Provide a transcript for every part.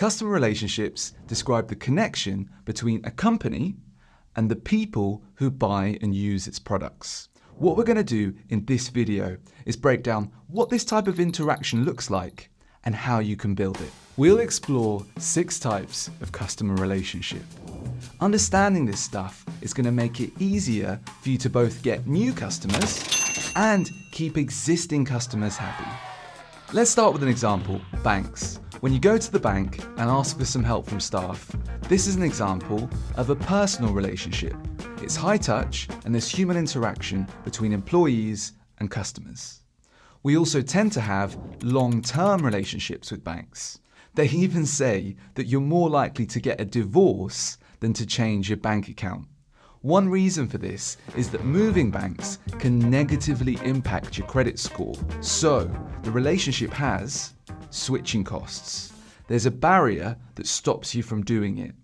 Customer relationships describe the connection between a company and the people who buy and use its products. What we're going to do in this video is break down what this type of interaction looks like and how you can build it. We'll explore 6 types of customer relationship. Understanding this stuff is going to make it easier for you to both get new customers and keep existing customers happy. Let's start with an example, banks. When you go to the bank and ask for some help from staff, this is an example of a personal relationship. It's high touch and there's human interaction between employees and customers. We also tend to have long-term relationships with banks. They even say that you're more likely to get a divorce than to change your bank account. One reason for this is that moving banks can negatively impact your credit score. So the relationship has switching costs. There's a barrier that stops you from doing it.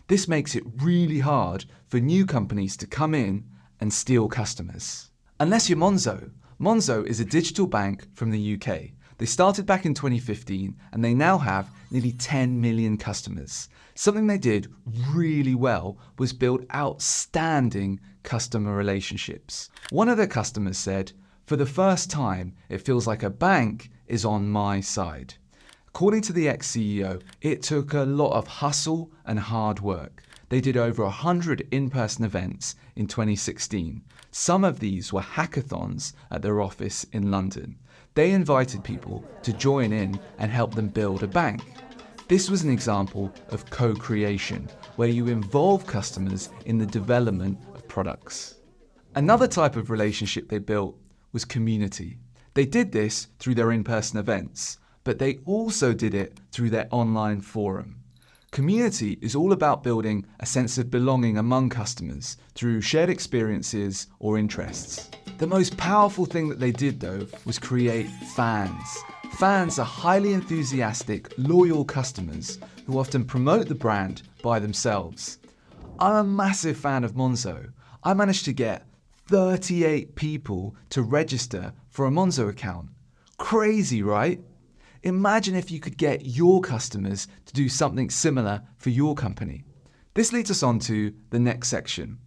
This makes it really hard for new companies to come in and steal customers. Unless you're Monzo. Monzo is a digital bank from the UK. They started back in 2015 and they now have nearly 10 million customers. Something they did really well was build outstanding customer relationships. One of their customers said, "For the first time, it feels like a bank is on my side." According to the ex-CEO, it took a lot of hustle and hard work. They did over 100 in-person events in 2016. Some of these were hackathons at their office in London. They invited people to join in and help them build a bank. This was an example of co-creation, where you involve customers in the development of products. Another type of relationship they built was community. They did this through their in-person events, but they also did it through their online forum. Community is all about building a sense of belonging among customers through shared experiences or interests. The most powerful thing that they did, though, was create fans. Fans are highly enthusiastic, loyal customers who often promote the brand by themselves. I'm a massive fan of Monzo. I managed to get 38 people to register for a Monzo account. Crazy, right? Imagine if you could get your customers to do something similar for your company. This leads us on to the next section.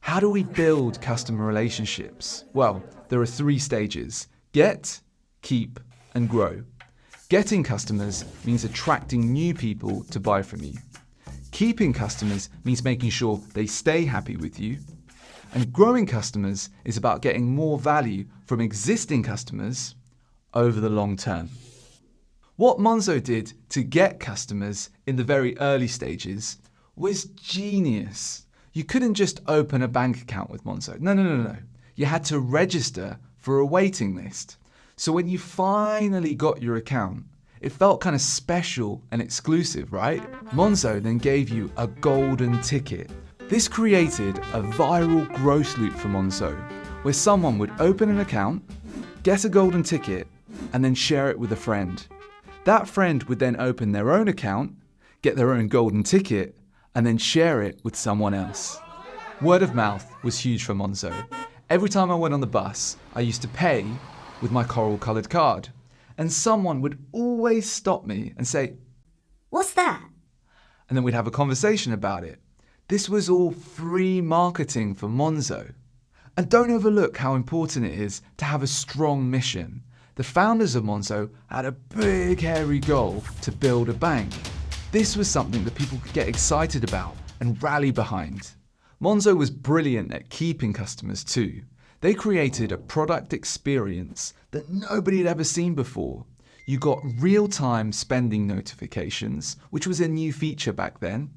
How do we build customer relationships? Well, there are 3 stages: get, keep, and grow. Getting customers means attracting new people to buy from you. Keeping customers means making sure they stay happy with you. And growing customers is about getting more value from existing customers over the long term. What Monzo did to get customers in the very early stages was genius. You couldn't just open a bank account with Monzo. No. You had to register for a waiting list. So when you finally got your account, it felt kind of special and exclusive, right? Monzo then gave you a golden ticket. This created a viral growth loop for Monzo, where someone would open an account, get a golden ticket, and then share it with a friend. That friend would then open their own account, get their own golden ticket, and then share it with someone else. Word of mouth was huge for Monzo. Every time I went on the bus, I used to pay with my coral-coloured card. And someone would always stop me and say, "What's that?" And then we'd have a conversation about it. This was all free marketing for Monzo. And don't overlook how important it is to have a strong mission. The founders of Monzo had a big, hairy goal to build a bank. This was something that people could get excited about and rally behind. Monzo was brilliant at keeping customers too. They created a product experience that nobody had ever seen before. You got real-time spending notifications, which was a new feature back then.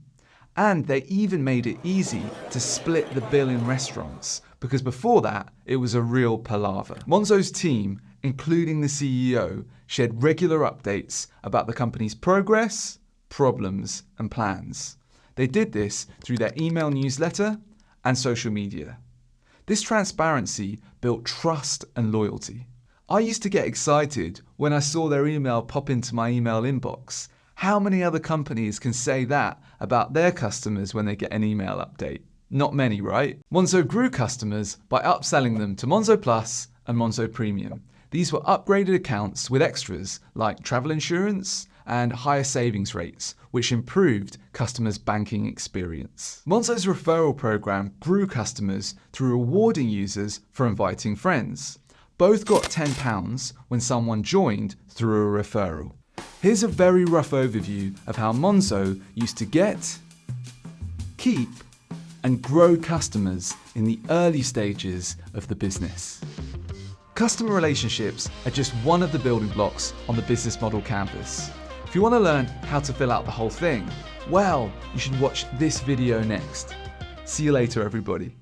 And they even made it easy to split the bill in restaurants, because before that, it was a real palaver. Monzo's team, including the CEO, shared regular updates about the company's progress, problems, and plans. They did this through their email newsletter and social media. This transparency built trust and loyalty. I used to get excited when I saw their email pop into my email inbox. How many other companies can say that about their customers when they get an email update? Not many, right? Monzo grew customers by upselling them to Monzo Plus and Monzo Premium. These were upgraded accounts with extras like travel insurance and higher savings rates, which improved customers' banking experience. Monzo's referral program grew customers through rewarding users for inviting friends. Both got £10 when someone joined through a referral. Here's a very rough overview of how Monzo used to get, keep, and grow customers in the early stages of the business. Customer relationships are just one of the building blocks on the business model canvas. If you want to learn how to fill out the whole thing, well, you should watch this video next. See you later, everybody.